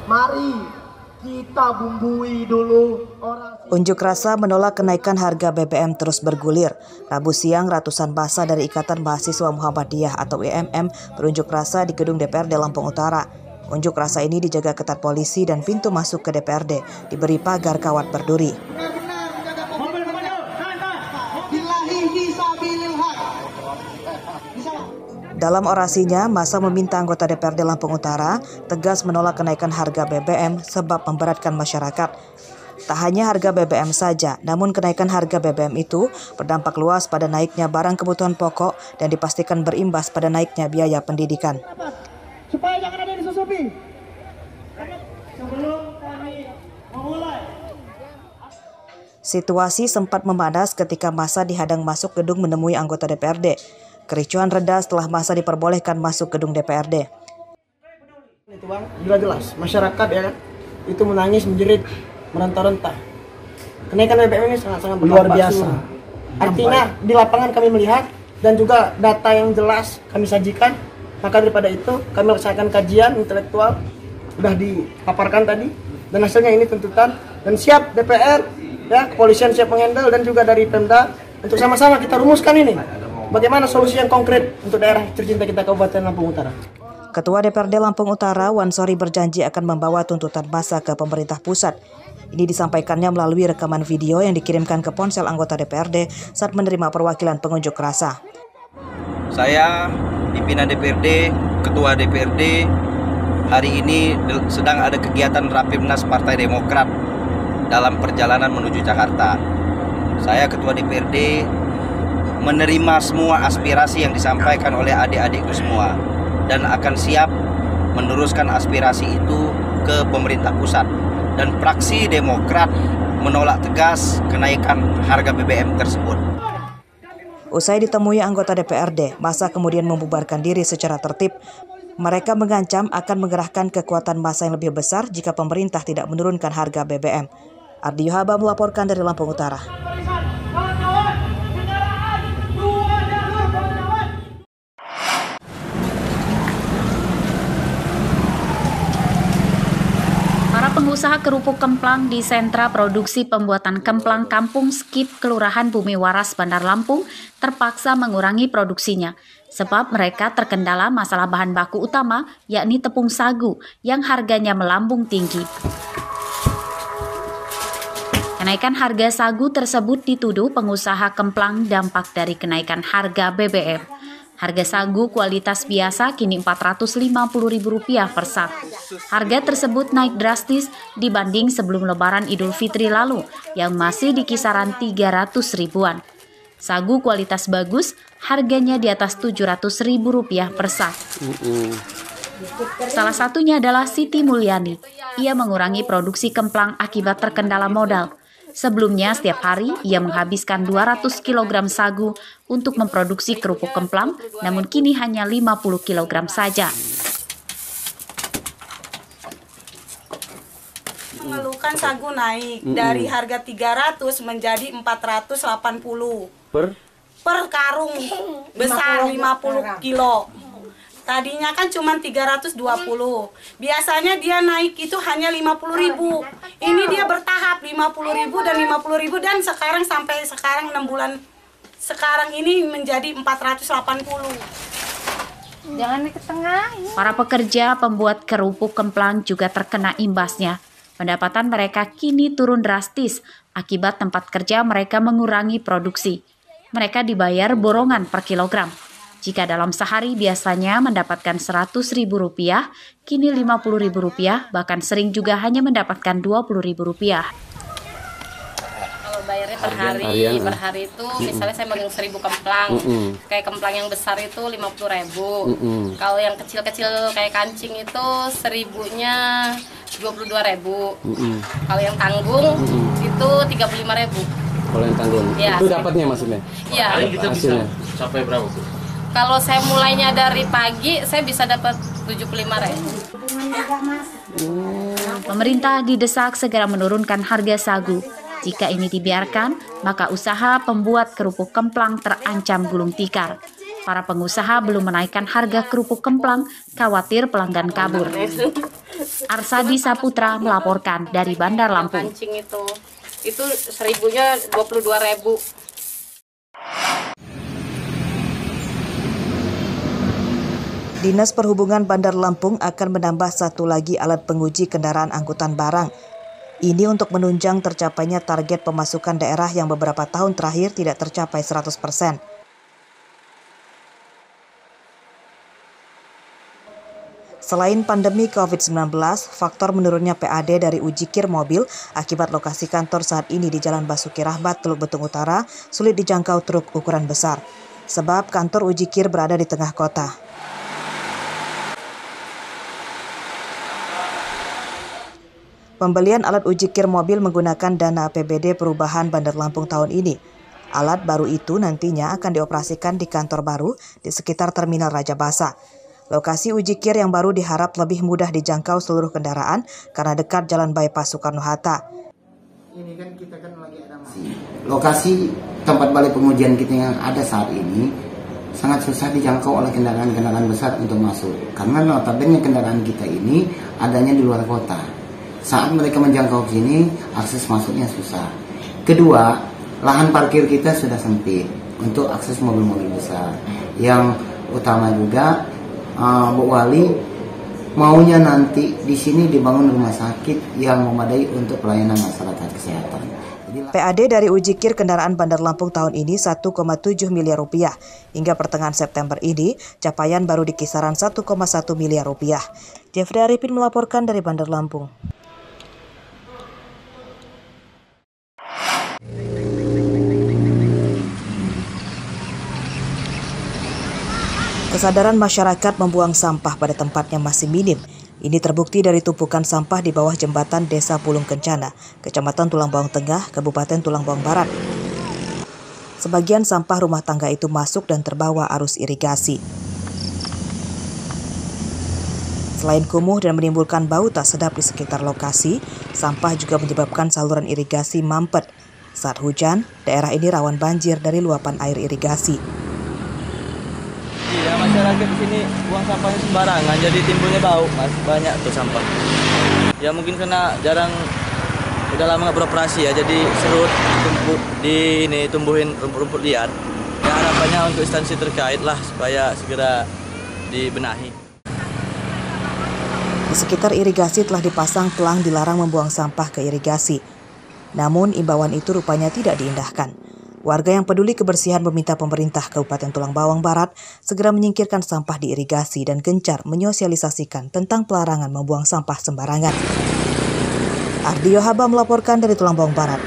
Mari kita bumbui dulu orang. Unjuk rasa menolak kenaikan harga BBM terus bergulir. Rabu siang, ratusan massa dari Ikatan Mahasiswa Muhammadiyah atau IMM berunjuk rasa di gedung DPRD Lampung Utara. Unjuk rasa ini dijaga ketat polisi dan pintu masuk ke DPRD diberi pagar kawat berduri. Dalam orasinya, massa meminta anggota DPRD Lampung Utara tegas menolak kenaikan harga BBM sebab memberatkan masyarakat. Tak hanya harga BBM saja, namun kenaikan harga BBM itu berdampak luas pada naiknya barang kebutuhan pokok dan dipastikan berimbas pada naiknya biaya pendidikan. Supaya jangan ada yang disusupi. Sebelum kami memulai. Situasi sempat memanas ketika massa dihadang masuk gedung menemui anggota DPRD. Kericuhan reda setelah massa diperbolehkan masuk gedung DPRD. Itu Bang, jelas masyarakat ya kan, itu menangis, menjerit, merentah-rentah. Kenaikan BBM ini sangat-sangat luar biasa. Artinya di lapangan kami melihat dan juga data yang jelas kami sajikan. Maka daripada itu kami laksanakan kajian intelektual, sudah dipaparkan tadi, dan hasilnya ini tuntutan, dan siap DPR, ya kepolisian siap mengendal, dan juga dari Pemda untuk sama-sama kita rumuskan ini. Bagaimana solusi yang konkret untuk daerah tercinta kita Kabupaten Lampung Utara. Ketua DPRD Lampung Utara, Wansori berjanji akan membawa tuntutan massa ke pemerintah pusat. Ini disampaikannya melalui rekaman video yang dikirimkan ke ponsel anggota DPRD saat menerima perwakilan pengunjuk rasa. Saya, pimpinan DPRD, Ketua DPRD, hari ini sedang ada kegiatan Rapimnas Partai Demokrat dalam perjalanan menuju Jakarta. Saya, Ketua DPRD, menerima semua aspirasi yang disampaikan oleh adik-adikku semua dan akan siap meneruskan aspirasi itu ke pemerintah pusat. Dan fraksi Demokrat menolak tegas kenaikan harga BBM tersebut. Usai ditemui anggota DPRD, massa kemudian membubarkan diri secara tertib. Mereka mengancam akan mengerahkan kekuatan massa yang lebih besar jika pemerintah tidak menurunkan harga BBM. Ardi Yohaba melaporkan dari Lampung Utara. Pengusaha kerupuk kemplang di sentra produksi pembuatan kemplang Kampung Skip, Kelurahan Bumi Waras, Bandar Lampung, terpaksa mengurangi produksinya. Sebab mereka terkendala masalah bahan baku utama, yakni tepung sagu, yang harganya melambung tinggi. Kenaikan harga sagu tersebut dituduh pengusaha kemplang dampak dari kenaikan harga BBM. Harga sagu kualitas biasa kini Rp450.000 per sak. Harga tersebut naik drastis dibanding sebelum Lebaran Idul Fitri lalu yang masih di kisaran 300 ribuan. Sagu kualitas bagus harganya di atas Rp700.000 per sak. Salah satunya adalah Siti Mulyani. Ia mengurangi produksi kemplang akibat terkendala modal. Sebelumnya, setiap hari ia menghabiskan 200 kg sagu untuk memproduksi kerupuk kemplang, namun kini hanya 50 kg saja. Mengeluhkan sagu naik dari harga 300 menjadi 480 per karung besar 50 kilo. Tadinya kan cuma 320. Biasanya dia naik itu hanya 50.000. Ini dia bertahap 50.000 dan 50.000 dan sekarang sampai sekarang 6 bulan sekarang ini menjadi 480. Jangan ke tengah. Para pekerja pembuat kerupuk kemplang juga terkena imbasnya. Pendapatan mereka kini turun drastis akibat tempat kerja mereka mengurangi produksi. Mereka dibayar borongan per kilogram. Jika dalam sehari biasanya mendapatkan Rp100.000, kini Rp50.000, bahkan sering juga hanya mendapatkan Rp20.000. Kalau bayarnya per hari itu misalnya saya megang 1.000 kemplang, kayak kemplang yang besar itu 50.000. Kalau yang kecil-kecil kayak kancing itu 1.000-nya 22.000. Kalau yang tanggung itu 35.000. Kalau yang tanggung, ya, itu dapatnya maksudnya? Iya. Kita bisa sampai berapa tuh? Kalau saya mulainya dari pagi, saya bisa dapat 75.000. Pemerintah didesak segera menurunkan harga sagu. Jika ini dibiarkan, maka usaha pembuat kerupuk kemplang terancam gulung tikar. Para pengusaha belum menaikkan harga kerupuk kemplang, khawatir pelanggan kabur. Arsadi Saputra melaporkan dari Bandar Lampung. Kancing itu 1000-nya 22.000. Dinas Perhubungan Bandar Lampung akan menambah satu lagi alat penguji kendaraan angkutan barang. Ini untuk menunjang tercapainya target pemasukan daerah yang beberapa tahun terakhir tidak tercapai 100%. Selain pandemi COVID-19, faktor menurunnya PAD dari ujikir mobil akibat lokasi kantor saat ini di Jalan Basuki Rahmat, Teluk Betung Utara sulit dijangkau truk ukuran besar. Sebab kantor ujikir berada di tengah kota. Pembelian alat ujikir mobil menggunakan dana APBD Perubahan Bandar Lampung tahun ini. Alat baru itu nantinya akan dioperasikan di kantor baru di sekitar Terminal Raja Basa. Lokasi ujikir yang baru diharap lebih mudah dijangkau seluruh kendaraan karena dekat Jalan Bypass Soekarno-Hatta. Ini kan kita lagi ada lokasi tempat balai pengujian kita yang ada saat ini sangat susah dijangkau oleh kendaraan-kendaraan besar untuk masuk. Karena notabene kendaraan kita ini adanya di luar kota. Saat mereka menjangkau sini, akses masuknya susah. Kedua, lahan parkir kita sudah sempit untuk akses mobil-mobil besar. Yang utama juga, Bu Wali maunya nanti di sini dibangun rumah sakit yang memadai untuk pelayanan masyarakat kesehatan. PAD dari ujikir kendaraan Bandar Lampung tahun ini 1,7 miliar rupiah. Hingga pertengahan September ini, capaian baru di kisaran 1,1 miliar rupiah. Jeffrey Arifin melaporkan dari Bandar Lampung. Kesadaran masyarakat membuang sampah pada tempatnya masih minim. Ini terbukti dari tumpukan sampah di bawah jembatan Desa Pulung Kencana, Kecamatan Tulang Bawang Tengah, Kabupaten Tulang Bawang Barat. Sebagian sampah rumah tangga itu masuk dan terbawa arus irigasi. Selain kumuh dan menimbulkan bau tak sedap di sekitar lokasi, sampah juga menyebabkan saluran irigasi mampet. Saat hujan, daerah ini rawan banjir dari luapan air irigasi. Iya, masyarakat di sini buang sampahnya sembarangan, jadi timbulnya bau, masih banyak tuh sampah. Ya mungkin karena jarang, udah lama nggak beroperasi ya, jadi serut, tumbuhin rumput-rumput liar. Ya harapannya untuk instansi terkait lah supaya segera dibenahi. Di sekitar irigasi telah dipasang pelang dilarang membuang sampah ke irigasi. Namun imbauan itu rupanya tidak diindahkan. Warga yang peduli kebersihan meminta pemerintah Kabupaten Tulang Bawang Barat segera menyingkirkan sampah di irigasi dan gencar menyosialisasikan tentang pelarangan membuang sampah sembarangan. Ardi Yohaba melaporkan dari Tulang Bawang Barat.